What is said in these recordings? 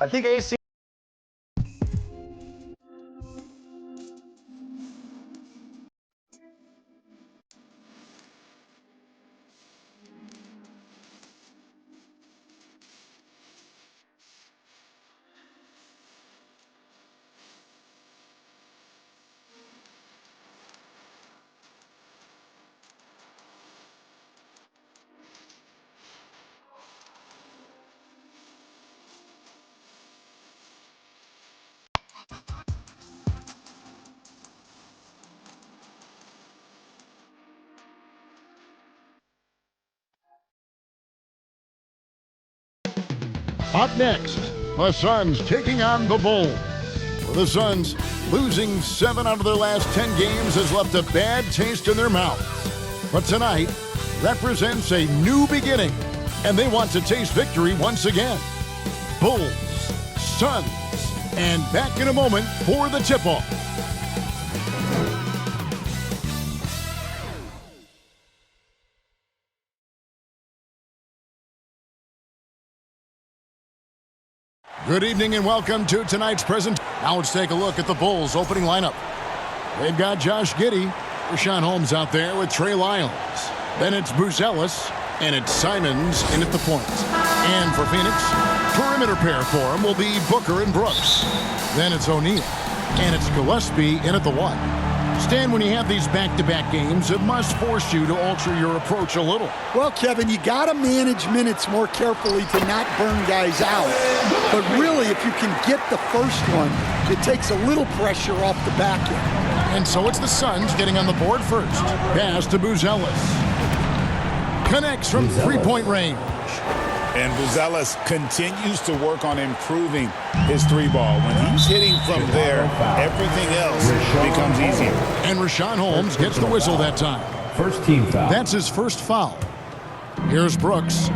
I think AC. Up next, the Suns taking on the Bulls. The Suns, losing 7 out of their last 10 games, has left a bad taste in their mouths. But tonight represents a new beginning, and they want to taste victory once again. Bulls, Suns, and back in a moment for the tip-off. Good evening and welcome to tonight's present. Now let's take a look at the Bulls' opening lineup. They've got Josh Giddey, Rashawn Holmes out there with Trey Lyles. Then it's Buzelis, and it's Simons in at the point. And for Phoenix, perimeter pair for him will be Booker and Brooks. Then it's O'Neal, and it's Gillespie in at the 1. Stan, when you have these back-to-back games, it must force you to alter your approach a little. Well, Kevin, you got to manage minutes more carefully to not burn guys out. But really, if you can get the first one, it takes a little pressure off the back end. And so it's the Suns getting on the board first. Pass to Buzelis. Connects from three-point range. And Buzelis continues to work on improving his three ball. When he's hitting from there, everything else becomes easier. And Rashawn Holmes gets the whistle that time. First team foul. That's his first foul. Here's Brooks.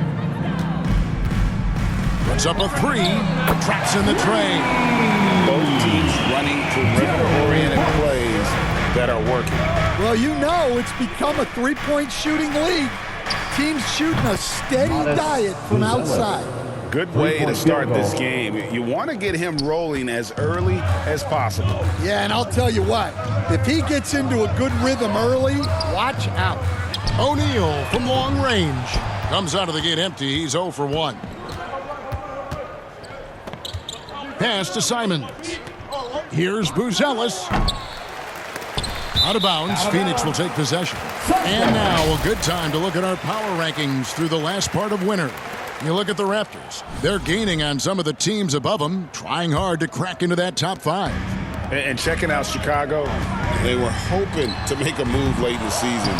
Puts up a 3. Traps in the tray. Both teams running perimeter-oriented plays that are working. Well, you know it's become a three-point shooting league. Teams shooting a steady diet from outside. Good way to start this game. You want to get him rolling as early as possible. Yeah, and I'll tell you what, if he gets into a good rhythm early, watch out. O'Neal from long range. Comes out of the gate empty. He's 0 for 1. Pass to Simons. Here's Buzelis. Out of bounds, Phoenix will take possession. And now a good time to look at our power rankings through the last part of winter. You look at the Raptors. They're gaining on some of the teams above them, trying hard to crack into that top 5. And checking out Chicago, they were hoping to make a move late in the season.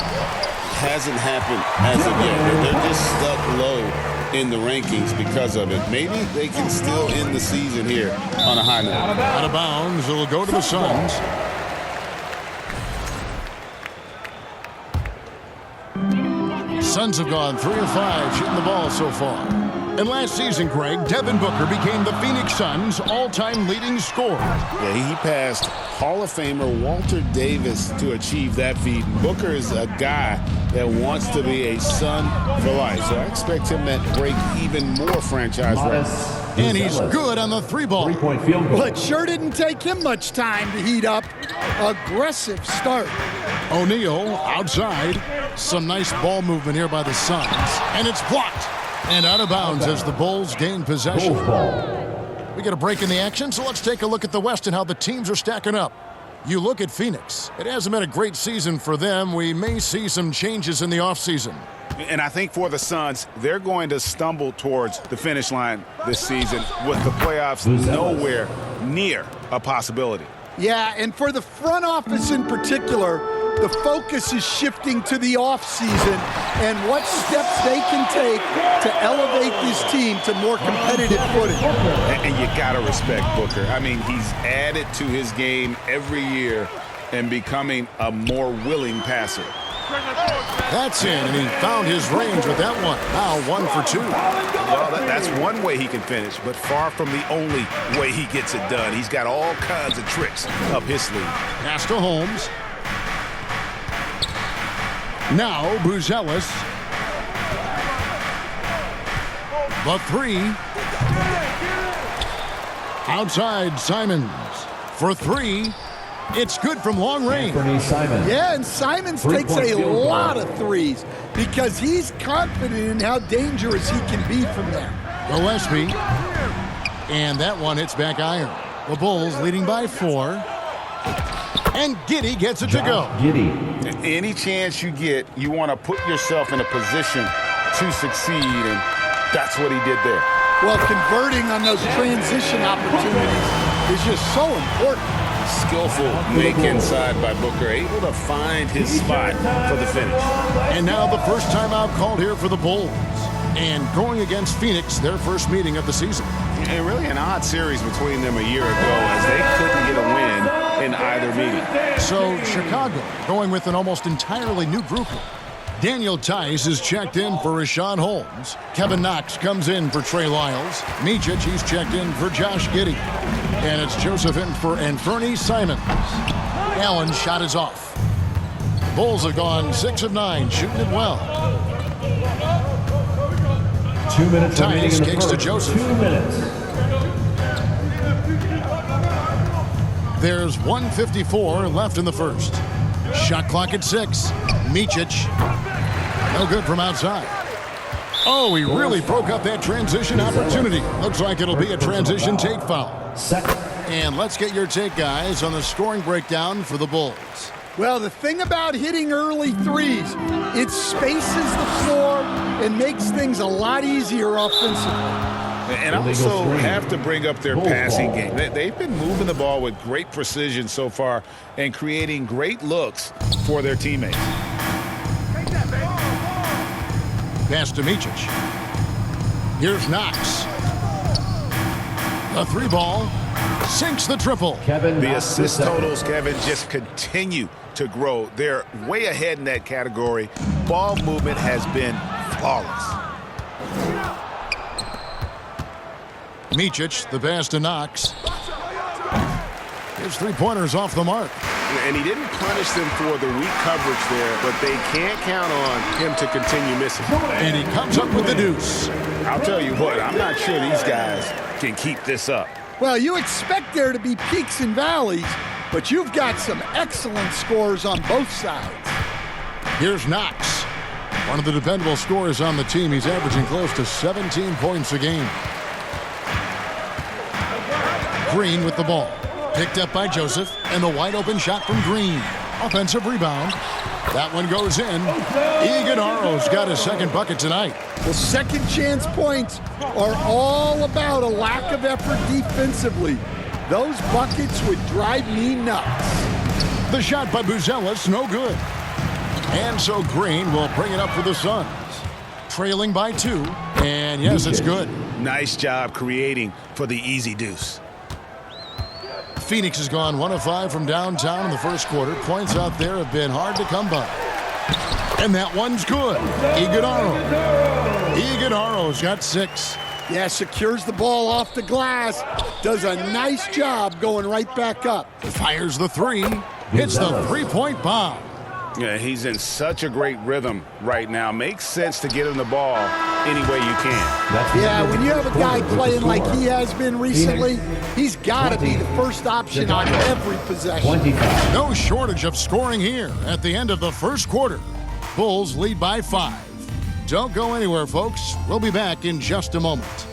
Hasn't happened as of yet. They're just stuck low in the rankings because of it. Maybe they can still end the season here on a high note. Out of bounds, it'll go to the Suns. Suns have gone 3 of 5 shooting the ball so far. And last season, Greg, Devin Booker became the Phoenix Suns' all-time leading scorer. Yeah, he passed Hall of Famer Walter Davis to achieve that feat. Booker is a guy that wants to be a Sun for life, so I expect him to break even more franchise records. And he's good on the 3-ball. Three-point field goal. Well, it sure didn't take him much time to heat up. Aggressive start. O'Neal outside. Some nice ball movement here by the Suns. And it's blocked. And out of bounds as the Bulls gain possession. We get a break in the action, so let's take a look at the West and how the teams are stacking up. You look at Phoenix. It hasn't been a great season for them. We may see some changes in the offseason. And I think for the Suns, they're going to stumble towards the finish line this season with the playoffs nowhere near a possibility. Yeah, and for the front office in particular, the focus is shifting to the offseason and what steps they can take to elevate this team to more competitive footing. And you got to respect Booker. I mean, he's added to his game every year and becoming a more willing passer. That's in, and he found his range with that one. Now 1 for 2. Well, that's one way he can finish, but far from the only way he gets it done. He's got all kinds of tricks up his sleeve. Pass to Holmes. Now Buzelis. The 3. Outside, Simons for three. It's good from long range. Yeah, and Simons takes a lot of threes because he's confident in how dangerous he can be from there. Gillespie. And that one hits back iron. The Bulls leading by 4. And Giddey gets it to go. Any chance you get, you want to put yourself in a position to succeed, and that's what he did there. Well, converting on those transition opportunities is just so important. Skillful make inside by Booker, able to find his spot for the finish. And now the first timeout called here for the Bulls. And going against Phoenix, their first meeting of the season. And really an odd series between them a year ago as they couldn't get a win in either meeting. So Chicago going with an almost entirely new grouping. Daniel Tice is checked in for Rashawn Holmes. Kevin Knox comes in for Trey Lyles. Micic, he's checked in for Josh Giddey. And it's Joseph in for Anfernee Simons. Allen's shot is off. Bulls have gone 6 of 9, shooting it well. 2 minutes Tice kicks to Joseph. 2 minutes. There's 1:54 left in the first. Shot clock at 6. Micic. No good from outside. Oh, he really broke up that transition opportunity. Looks like it'll be a transition take foul. And let's get your take, guys, on the scoring breakdown for the Bulls. Well, the thing about hitting early threes, it spaces the floor and makes things a lot easier offensively. And also have to bring up their passing game. They've been moving the ball with great precision so far and creating great looks for their teammates. Pass to Micic. Here's Knox. A 3 ball. Sinks the triple. The assist totals, Kevin, just continue to grow. They're way ahead in that category. Ball movement has been flawless. Micic, the pass to Knox. His 3-pointers off the mark. And he didn't punish them for the weak coverage there, but they can't count on him to continue missing. And he comes up with the deuce. I'll tell you what, I'm not sure these guys can keep this up. Well, you expect there to be peaks and valleys, but you've got some excellent scores on both sides. Here's Knox. One of the dependable scorers on the team. He's averaging close to 17 points a game. Green with the ball. Picked up by Joseph, and the wide-open shot from Green. Offensive rebound. That one goes in. Iguodala's got his second bucket tonight. Well, second chance points are all about a lack of effort defensively. Those buckets would drive me nuts. The shot by Buzelis, no good. And so Green will bring it up for the Suns. Trailing by 2, and yes, it's good. Nice job creating for the easy deuce. Phoenix has gone 1 of 5 from downtown in the first quarter. Points out there have been hard to come by. And that one's good. Iguodala's got 6. Yeah, secures the ball off the glass. Does a nice job going right back up. Fires the 3. Hits the 3-point bomb. Yeah, he's in such a great rhythm right now. Makes sense to get him the ball any way you can. Yeah, when you have a guy playing like he has been recently, he's got to be the first option on every possession. No shortage of scoring here at the end of the first quarter. Bulls lead by 5. Don't go anywhere, folks. We'll be back in just a moment.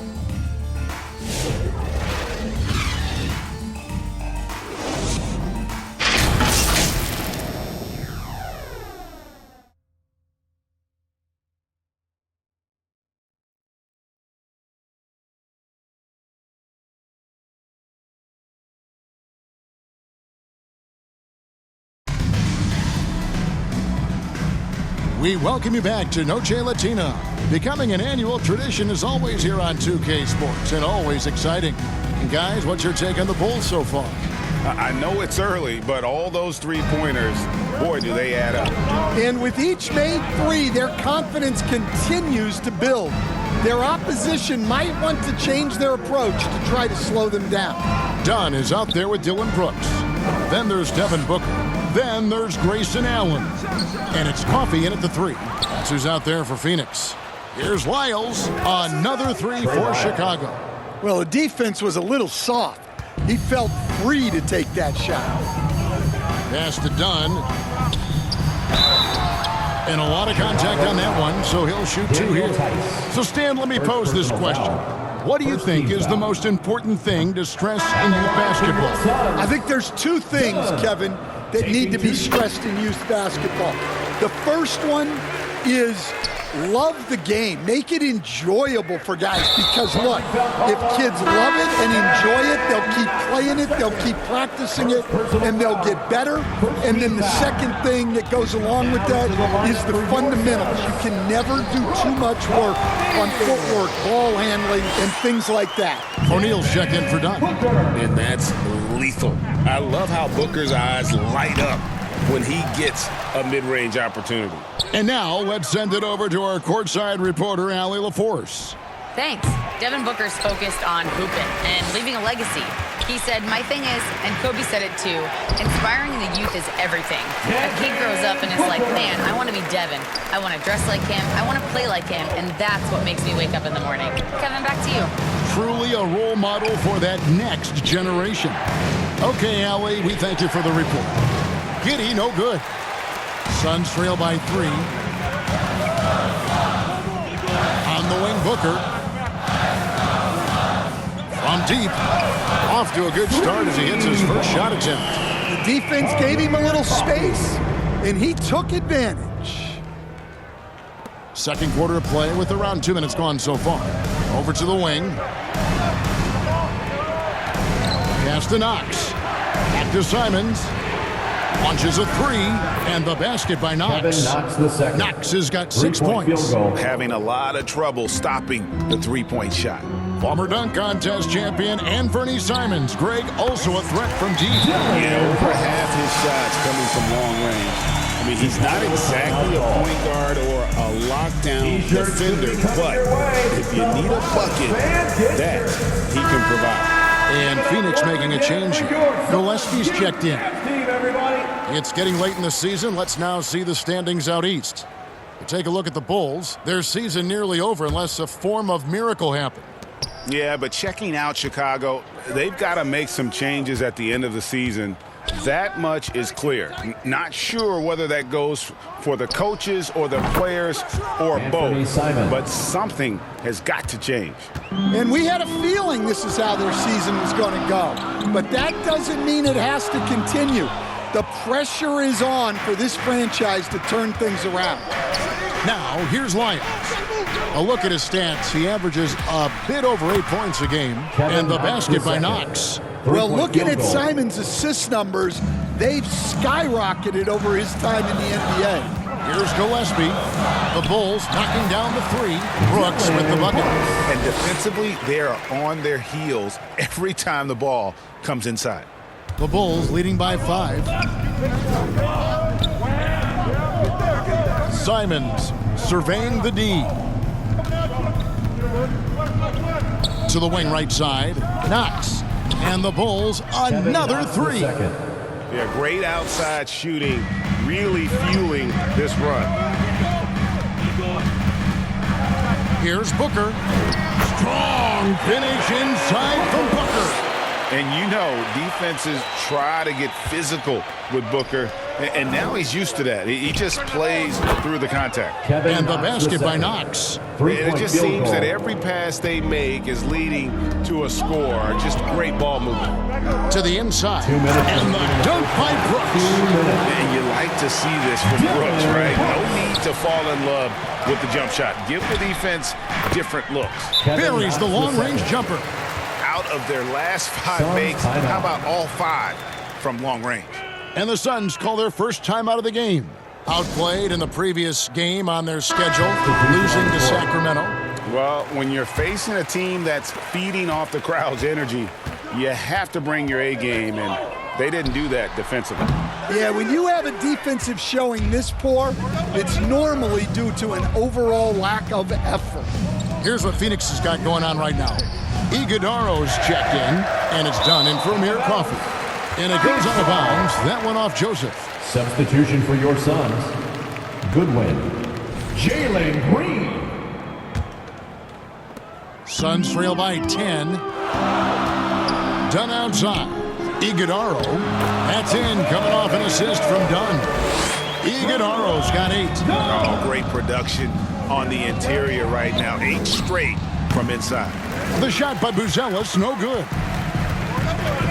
We welcome you back to Noche Latina. Becoming an annual tradition is always here on 2K Sports and always exciting. And guys, what's your take on the Bulls so far? I know it's early, but all those 3-pointers, boy, do they add up. And with each made 3, their confidence continues to build. Their opposition might want to change their approach to try to slow them down. Dunn is out there with Dylan Brooks. Then there's Devin Booker. Then there's Grayson Allen. And it's Coffey in at the 3. That's who's out there for Phoenix. Here's Lyles. Another 3 for Chicago. Well, the defense was a little soft. He felt free to take that shot. Pass to Dunn. And a lot of contact on that one, so he'll shoot 2 here. So, Stan, let me pose this question. What do you think is the most important thing to stress in youth basketball? I think there's 2 things, Kevin, that need to be stressed in youth basketball. The first one is love the game. Make it enjoyable for guys because, look, if kids love it and enjoy it, they'll keep playing it, they'll keep practicing it, and they'll get better. And then the second thing that goes along with that is the fundamentals. You can never do too much work on footwork, ball handling, and things like that. O'Neal's checked in for Dunn. And that's lethal. I love how Booker's eyes light up when he gets a mid-range opportunity. And now let's send it over to our courtside reporter, Allie LaForce. Thanks. Devin Booker's focused on hooping and leaving a legacy. He said, my thing is, and Kobe said it too, inspiring the youth is everything. A kid grows up and is like, man, I want to be Devin. I want to dress like him. I want to play like him. And that's what makes me wake up in the morning. Kevin, back to you. Truly a role model for that next generation. Okay, Allie, we thank you for the report. Giddey, no good. Suns trail by 3. On the wing, Booker. From deep. Off to a good start as he hits his first shot attempt. The defense gave him a little space, and he took advantage. Second quarter of play with around 2 minutes gone so far. Over to the wing. Pass to Knox. Back to Simons. Launches a 3, and the basket by Knox. Knox has got 6 points. Having a lot of trouble stopping the three-point shot. Former dunk contest champion Anthony Simons. Greg also a threat from deep. Yeah, over half his shots coming from long range. I mean, he's not exactly a point guard or a lockdown defender, but if you need a bucket, that he can provide. And Phoenix making a change here. Gillespie's checked in. It's getting late in the season. Let's now see the standings out east. We take a look at the Bulls. Their season nearly over unless a form of miracle happened. Yeah, but checking out Chicago, they've got to make some changes at the end of the season. That much is clear. Not sure whether that goes for the coaches or the players or both, but something has got to change. And we had a feeling this is how their season was going to go. But that doesn't mean it has to continue. The pressure is on for this franchise to turn things around. Now, here's Lyons. A look at his stats. He averages a bit over 8 points a game. And the basket by Knox. Well, looking at Simons' assist numbers, they've skyrocketed over his time in the NBA. Here's Gillespie. The Bulls knocking down the 3. Brooks with the bucket. And defensively, they are on their heels every time the ball comes inside. The Bulls leading by 5. Simons surveying the D. To the wing right side. Knox. And the Bulls another 3. Yeah, great outside shooting, really fueling this run. Here's Booker. Strong finish inside from Booker. And you know, defenses try to get physical with Booker, and now he's used to that. He just plays through the contact. And the basket by Knox. And it just seems that every pass they make is leading to a score. Just great ball movement. To the inside. And the dunk by Brooks. And you like to see this from Brooks, right? No need to fall in love with the jump shot. Give the defense different looks. Buries the long-range jumper. Out of their last 5 makes, how about all 5 from long range? And the Suns call their first time out of the game. Outplayed in the previous game on their schedule, losing to Sacramento. Well, when you're facing a team that's feeding off the crowd's energy, you have to bring your A game, and they didn't do that defensively. Yeah, when you have a defensive showing this poor, it's normally due to an overall lack of effort. Here's what Phoenix has got going on right now. Iguodaro's checked in, and it's done in for Amir Coffey. And it goes out of bounds. That one off Joseph. Substitution for your Suns. Goodwin. Jalen Green. Suns trail by 10. Dunn outside. Iguodaro. That's in, coming off an assist from Dunn. Iguodaro's got 8. Oh, great production on the interior right now. 8 straight from inside. The shot by Buzelis, no good.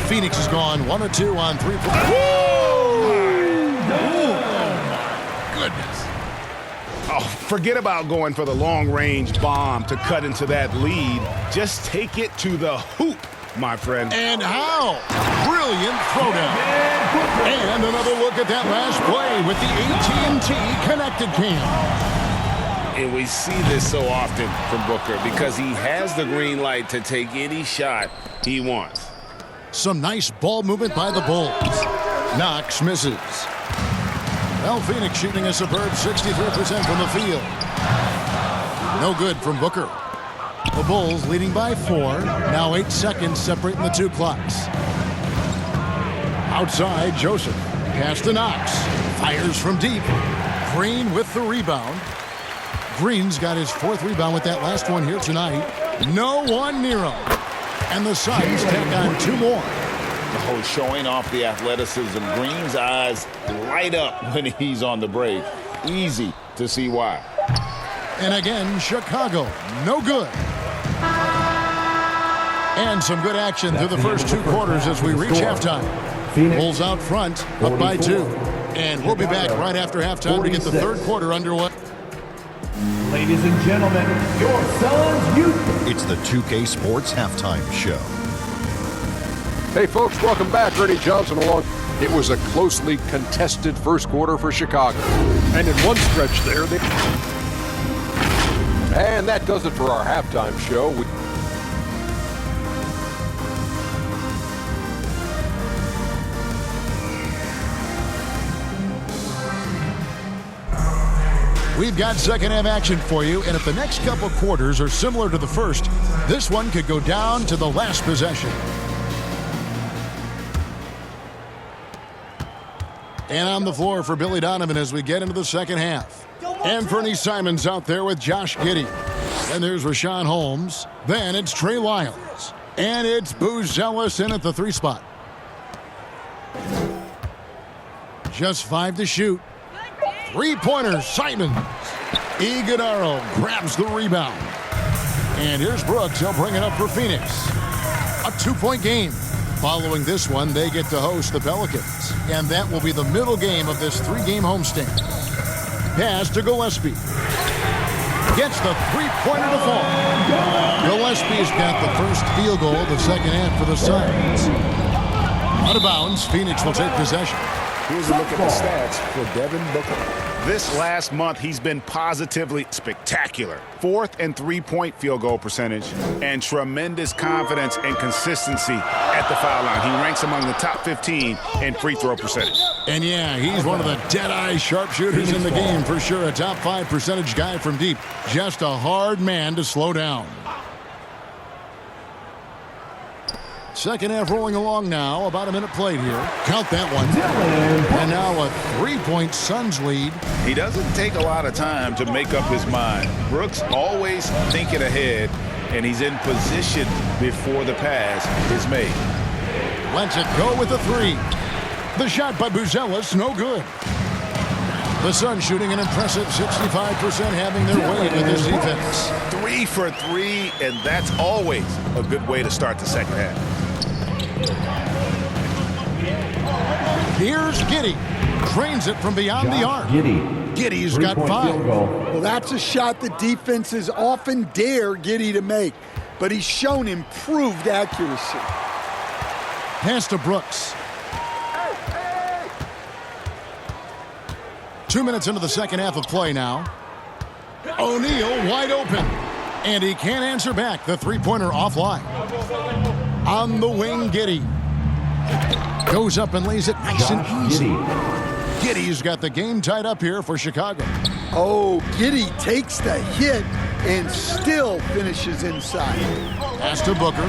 Phoenix has gone 1 of 2 on 3 points. Goodness. Oh, forget about going for the long-range bomb to cut into that lead. Just take it to the hoop, my friend. And how? Brilliant throwdown. And another look at that last play with the AT&T connected cam. And we see this so often from Booker because he has the green light to take any shot he wants. Some nice ball movement by the Bulls. Knox misses. Well, Phoenix shooting a superb 63% from the field. No good from Booker. The Bulls leading by 4. Now 8 seconds separating the 2 clocks. Outside, Joseph. Pass to Knox. Fires from deep. Green with the rebound. Green's got his 4th rebound with that last one here tonight. No one near him. And the Suns take on 2 more. Oh, showing off the athleticism. Green's eyes light up when he's on the break. Easy to see why. And again, Chicago, no good. And some good action through the first 2 quarters as we reach halftime. Bulls out front, up by 2. And we'll be back right after halftime to get the 3rd quarter underway. Ladies and gentlemen, your Suns youth. It's the 2K Sports Halftime Show. Hey folks, welcome back. Ernie Johnson along. It was a closely contested first quarter for Chicago. And in one stretch there, and that does it for our halftime show. We've got second half action for you, and if the next couple quarters are similar to the first, this one could go down to the last possession. And on the floor for Billy Donovan as we get into the second half. And Fernie Simons out there with Josh Giddey. And there's Rashawn Holmes. Then it's Trey Lyles. And it's Buzelis in at the 3 spot. Just 5 to shoot. 3-pointer, Simons. Iguodaro grabs the rebound. And here's Brooks. He'll bring it up for Phoenix. A 2-point game. Following this one, they get to host the Pelicans. And that will be the middle game of this 3-game homestand. Pass to Gillespie. Gets the 3-pointer to fall. Gillespie's got the first field goal of the second half for the Suns. Out of bounds, Phoenix will take possession. Here's a look at the stats for Devin Booker. This last month, he's been positively spectacular. 4th and 3-point field goal percentage and tremendous confidence and consistency at the foul line. He ranks among the top 15 in free throw percentage. And yeah, he's one of the dead-eye sharpshooters in the game for sure. A top 5 percentage guy from deep. Just a hard man to slow down. Second half rolling along now. About a minute played here. Count that one. And now a 3-point Suns lead. He doesn't take a lot of time to make up his mind. Brooks always thinking ahead, and he's in position before the pass is made. Lets it go with a 3. The shot by Buzelis, no good. The Suns shooting an impressive 65%, having their way with this defense. 3 for 3, and that's always a good way to start the second half. Here's Giddey. Drains it from beyond the arc. Giddey's got 5. Well, that's a shot the defenses often dare Giddey to make, but he's shown improved accuracy. Pass to Brooks. 2 minutes into the second half of play now. O'Neal wide open. And he can't answer back. The 3-pointer offline. On the wing, Giddey. Goes up and lays it nice and easy. Giddey's got the game tied up here for Chicago. Oh, Giddey takes the hit and still finishes inside. Pass to Booker.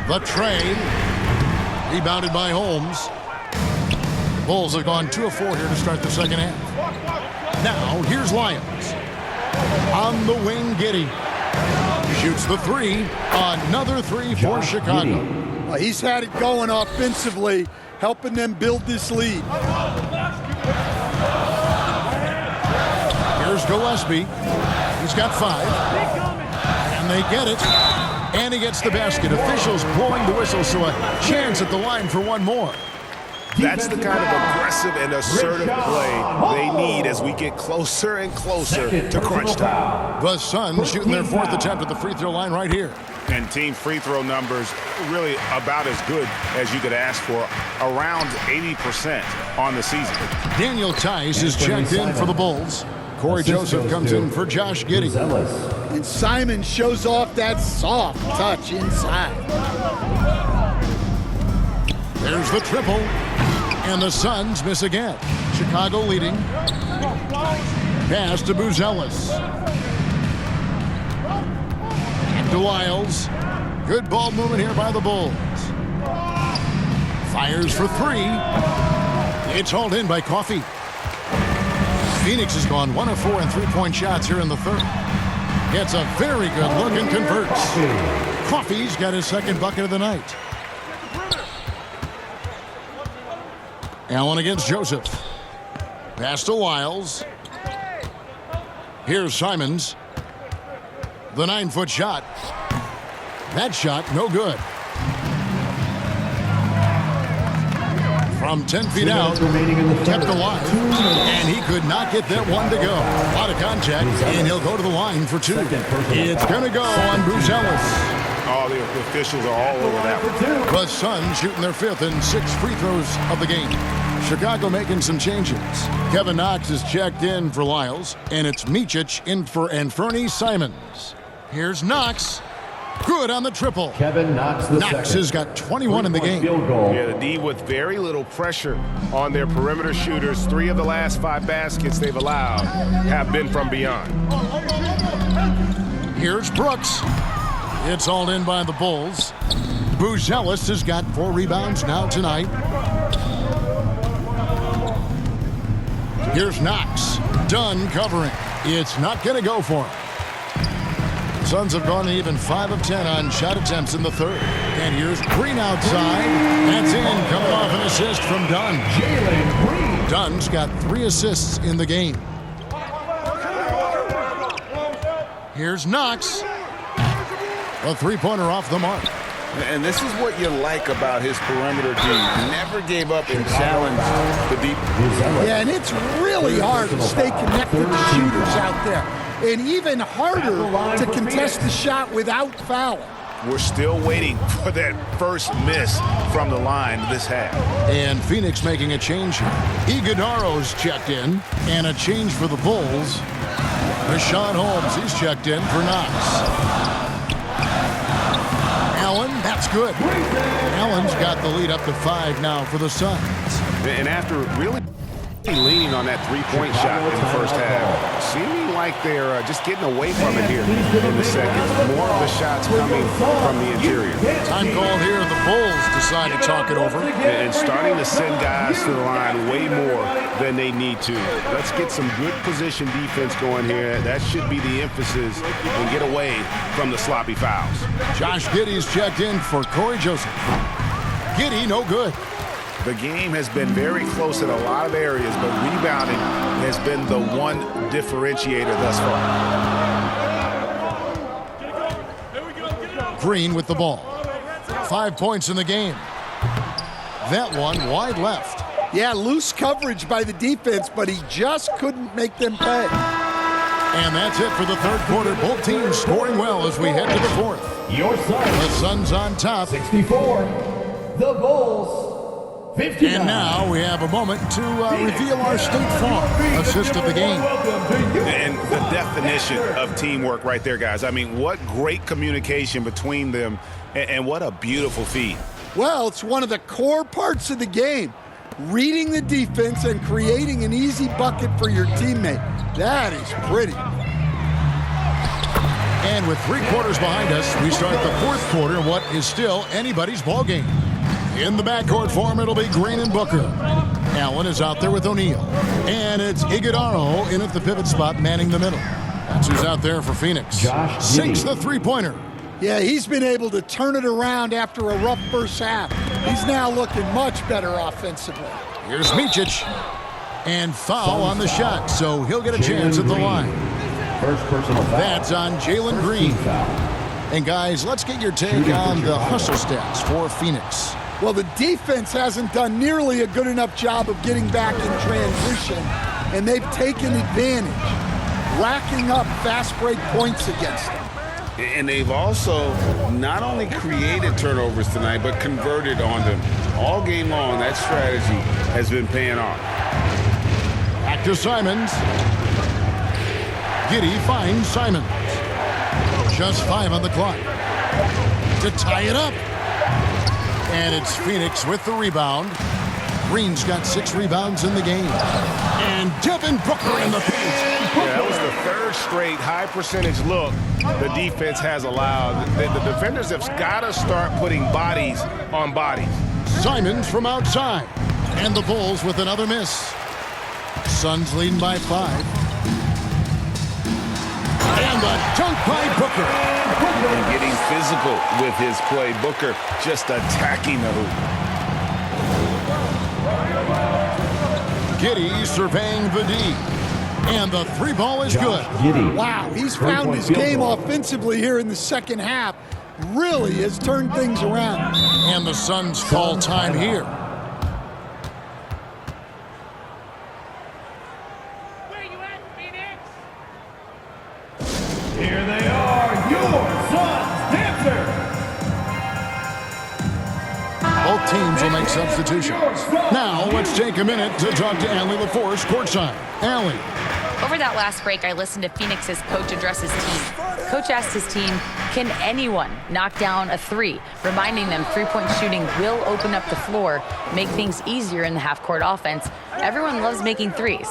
The trade. Rebounded by Holmes. Bulls have gone 2 of 4 here to start the second half. Now, here's Lyons. On the wing, Giddey shoots the three. Another three for Chicago. He's had it going offensively, helping them build this lead. Here's Gillespie. He's got 5. And they get it. And he gets the basket. Officials blowing the whistle, so a chance at the line for one more. That's the kind of aggressive and assertive play they need as we get closer and closer to crunch time. The Suns shooting their 4th attempt at the free throw line right here. And team free throw numbers really about as good as you could ask for, around 80% on the season. Daniel Tice is checked in for the Bulls. Corey Joseph comes in for Josh Giddey. And Simon shows off that soft touch inside. There's the triple. And the Suns miss again. Chicago leading. Pass to Buzelis. To Lyles. Good ball movement here by the Bulls. Fires for 3. It's hauled in by Coffey. Phoenix has gone 1 of 4 in three-point shots here in the third. Gets a very good look and converts. Coffey's got his 2nd bucket of the night. Allen against Joseph. Pass to Lyles. Here's Simons. The 9-foot shot. That shot, no good. From 10 feet out, kept alive, and he could not get that one to go. A lot of contact, and he'll go to the line for 2. It's going to go on Buzelis. All the officials are all over that one. The Suns shooting their 5th and 6th free throws of the game. Chicago making some changes. Kevin Knox is checked in for Lyles, and it's Micic in for Anfernee Simons. Here's Knox. Good on the triple. Kevin Knox has got 21 in the game. Yeah, the D with very little pressure on their perimeter shooters. 3 of the last 5 baskets they've allowed have been from beyond. Here's Brooks. It's hauled in by the Bulls. Buzelis has got 4 rebounds now tonight. Here's Knox. Dunn covering. It's not going to go for him. Suns have gone even 5 of 10 on shot attempts in the third. And here's Green outside. That's in, coming off an assist from Dunn. Jalen Green. Dunn's got 3 assists in the game. Here's Knox. A 3-pointer off the mark. And this is what you like about his perimeter team. Never gave up and challenged the deep. Yeah, and it's really hard to stay connected to shooters out there. And even harder to contest the shot without fouling. We're still waiting for that first miss from the line this half. And Phoenix making a change here. Iguodaro's checked in. And a change for the Bulls. Rashawn Holmes, he's checked in for Knox. Allen, that's good. Allen's got the lead up to 5 now for the Suns. And after really leaning on that 3-point shot in the first half, seeming like they're just getting away from it here in the second. More of the shots coming from the interior. Time called here. The Bulls decide to talk it over. And starting to send guys to the line way more than they need to. Let's get some good position defense going here. That should be the emphasis and get away from the sloppy fouls. Josh Giddey's checked in for Corey Joseph. Giddey, no good. The game has been very close in a lot of areas, but rebounding has been the one differentiator thus far. Green with the ball. 5 points in the game. That one wide left. Yeah, loose coverage by the defense, but he just couldn't make them pay. And that's it for the third quarter. Both teams scoring well as we head to the fourth. Your Suns. The Suns on top. 64. The Bulls. 59. And now we have a moment to reveal our State Farm assist of the game. And the definition of teamwork right there, guys. I mean, what great communication between them, and what a beautiful feed. Well, it's one of the core parts of the game. Reading the defense and creating an easy bucket for your teammate. That is pretty. And with 3 quarters behind us, we start the fourth quarter in what is still anybody's ball game. In the backcourt form, it'll be Green and Booker. Allen is out there with O'Neal. And it's Iguodaro in at the pivot spot, manning the middle. That's who's out there for Phoenix. Josh Sinks Giddey. the three-pointer. Yeah, he's been able to turn it around after a rough first half. He's now looking much better offensively. Here's Micic. And foul on the shot, so he'll get a chance at the line. First personal foul. That's on Jalen First Green. team foul. And guys, let's get your take Shooting on for the Chicago. hustle stats for Phoenix. Well, the defense hasn't done nearly a good enough job of getting back in transition, and they've taken advantage, racking up fast break points against them. And they've also not only created turnovers tonight, but converted on them. All game long, that strategy has been paying off. Back to Simons. Giddey finds Simons. Just 5 on the clock. To tie it up. And it's Phoenix with the rebound. Green's got 6 rebounds in the game. And Devin Booker in the paint. Yeah, that was the third straight high percentage look the defense has allowed. The defenders have got to start putting bodies on bodies. Simons from outside. And the Bulls with another miss. Suns leading by 5. And a dunk by Booker. And getting physical with his play. Booker just attacking the hoop. Giddey surveying the D. And the 3 ball is good. Giddey. Wow, he's found Three-point his field game goal. offensively here in the second half. Really has turned things around. And the Suns call time here. Here they are, your Suns Dancers. Both teams will make substitutions. Now, let's take a minute to talk to Allie LaForce courtside. Allie. Over that last break, I listened to Phoenix's coach address his team. Coach asked his team, can anyone knock down a 3? Reminding them three-point shooting will open up the floor, make things easier in the half-court offense. Everyone loves making threes.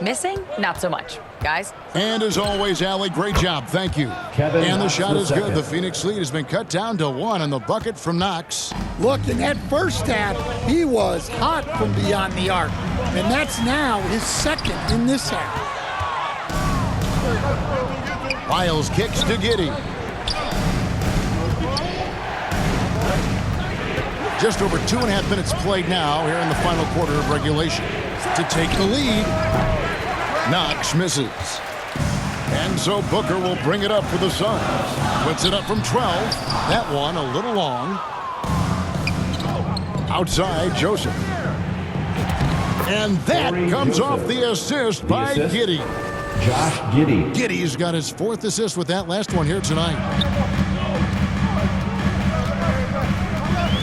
Missing? Not so much. Guys? And as always, Allie, great job. Thank you. Kevin And the Knox shot is good. second. The Phoenix lead has been cut down to 1 on the bucket from Knox. Look, in that first half, he was hot from beyond the arc. And that's now his second in this half. Miles kicks to Giddey. Just over 2.5 minutes played now here in the final quarter of regulation. To take the lead, Knox misses. And so Booker will bring it up for the Suns. Puts it up from 12. That one a little long. Outside, Joseph. And that Corey comes Joseph. off the assist by assist? Giddey. Josh Giddey. Giddey's got his 4th assist with that last one here tonight.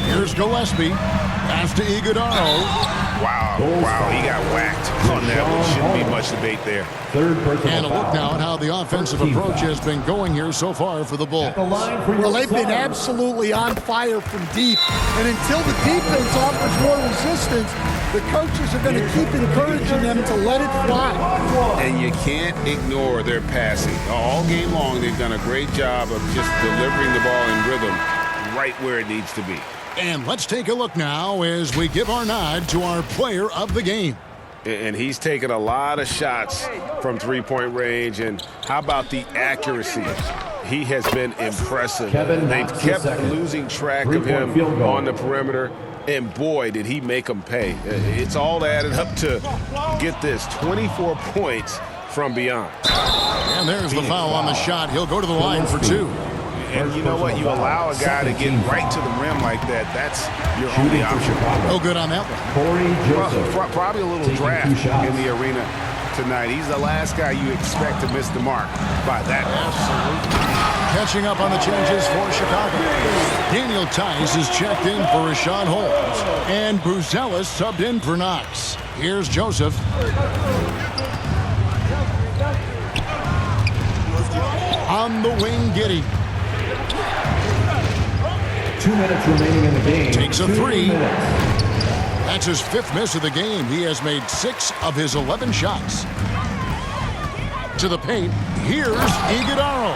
Here's Gillespie. Pass to Iguodala. Wow, Bulls wow, he got whacked on that one. Shouldn't be much debate there. Third personal And a foul. look now at how the offensive First team approach foul. has been going here so far for the Bulls. At the line for your Well, they've been Suns. absolutely on fire from deep. And until the defense offers more resistance, the coaches are going to keep encouraging them to let it fly. And you can't ignore their passing. All game long, they've done a great job of just delivering the ball in rhythm right where it needs to be. And let's take a look now as we give our nod to our player of the game. And he's taken a lot of shots from three-point range. And how about the accuracy? He has been impressive. Kevin They've Knox kept second. losing track of Three-point him field goal. on the perimeter. And boy, did he make them pay. It's all added up to, get this, 24 points from beyond. And there's the foul on the shot. He'll go to the line for 2. And you know what? You allow a guy to get right to the rim like that. That's your only Shooting for option. Chicago. No good on that one. Corey Joseph. Probably a little Taking draft 2 shots. in the arena tonight. He's the last guy you expect to miss the mark by that. Catching up on the changes for Chicago. Daniel Tice is checked in for Rashawn Holmes. And Buzelis subbed in for Knox. Here's Joseph. On the wing, Giddey. 2 minutes remaining in the game. Takes a 2 three. minutes. That's his 5th miss of the game. He has made 6 of his 11 shots. To the paint, here's Iguodala.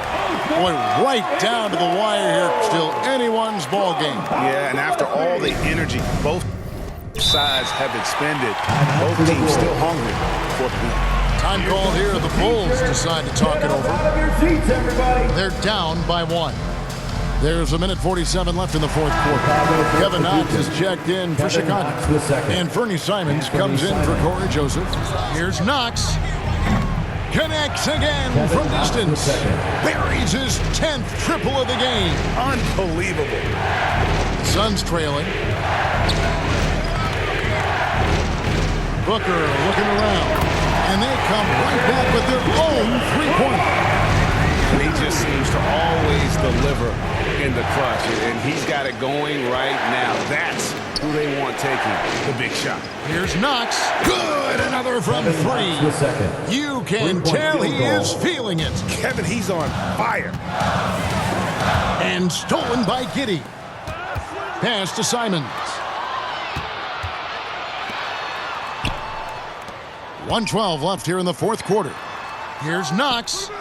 Boy, right down to the wire here. Still anyone's ball game. Yeah, and after all the energy both sides have expended, both teams still hungry for the Time called here. The Bulls decide to talk it over. Out of your seats, everybody. They're down by 1. There's a minute 47 left in the fourth quarter. Kevin Knox is checked in for Chicago. And Fernie Simons comes in for Corey Joseph. Here's Knox. Connects again from distance. Buries his 10th triple of the game. Unbelievable. Suns trailing. Booker looking around. And they come right back with their own three-pointer. And he just seems to always deliver in the clutch. And he's got it going right now. That's who they want taking the big shot. Here's Knox. Good. Another from 3. You can tell he is feeling it. Kevin, he's on fire. And stolen by Giddey. Pass to Simons. 1:12 left here in the fourth quarter. Here's Knox.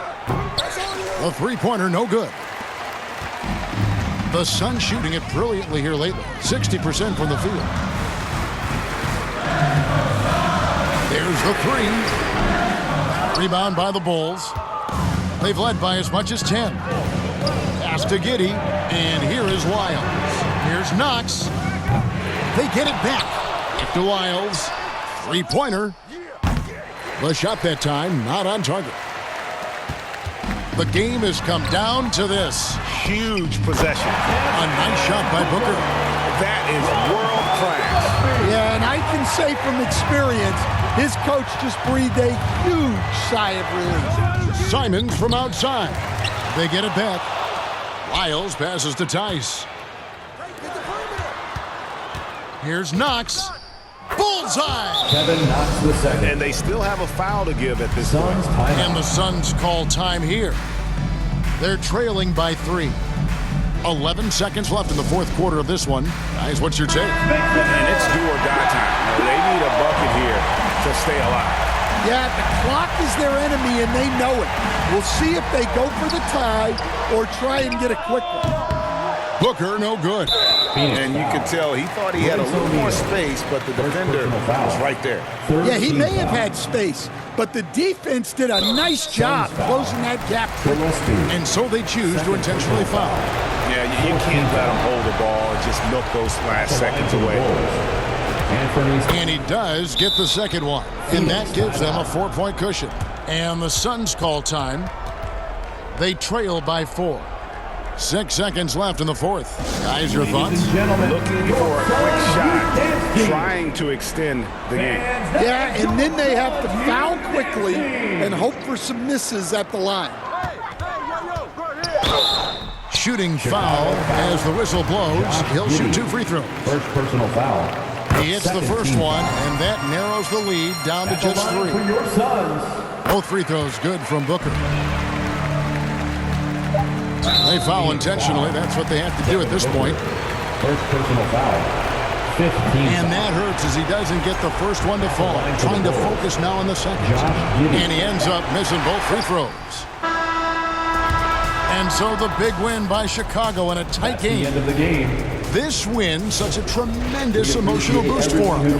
The three-pointer, no good. The Suns shooting it brilliantly here lately. 60% from the field. There's the 3. Rebound by the Bulls. They've led by as much as 10. Pass to Giddey. And here is Wiles. Here's Knox. They get it back. To Wiles. Three-pointer. The shot that time, not on target. The game has come down to this. Huge possession. A nice shot by Booker. That is world class. Yeah, and I can say from experience, his coach just breathed a huge sigh of relief. Simons from outside. They get it back. Wiles passes to Tice. Here's Knox. Bullseye! Kevin Knox II. And they still have a foul to give at this point. And the Suns call time here. They're trailing by 3. 11 seconds left in the fourth quarter of this one. Guys, what's your take? And it's do or die time. They need a bucket here to stay alive. Yeah, the clock is their enemy, and they know it. We'll see if they go for the tie or try and get a quick one. Booker, no good. And you could tell he thought he had a little more space, but the defender was right there. Yeah, he may have had space, but the defense did a nice job closing that gap quickly. And so they choose to intentionally foul. Yeah, you can't let him hold the ball and just milk those last seconds away. And he does get the second one. And that gives them a 4-point cushion. And the Suns call time. They trail by 4. 6 seconds left in the fourth. Guys, your thoughts? Looking for a quick shot, trying to extend the game. Yeah, and then they have to foul quickly and hope for some misses at the line. Shooting foul as the whistle blows. He'll shoot 2 free throws. First personal foul. He hits the first one, and that narrows the lead down to just 3. For your Suns. Both free throws good from Booker. They foul intentionally. That's what they have to do at this point. First personal foul. 15. And that hurts as he doesn't get the first one to fall. Trying to focus now on the second. And he ends up missing both free throws. And so the big win by Chicago in a tight game. End of the game. This win, such a tremendous emotional boost for him.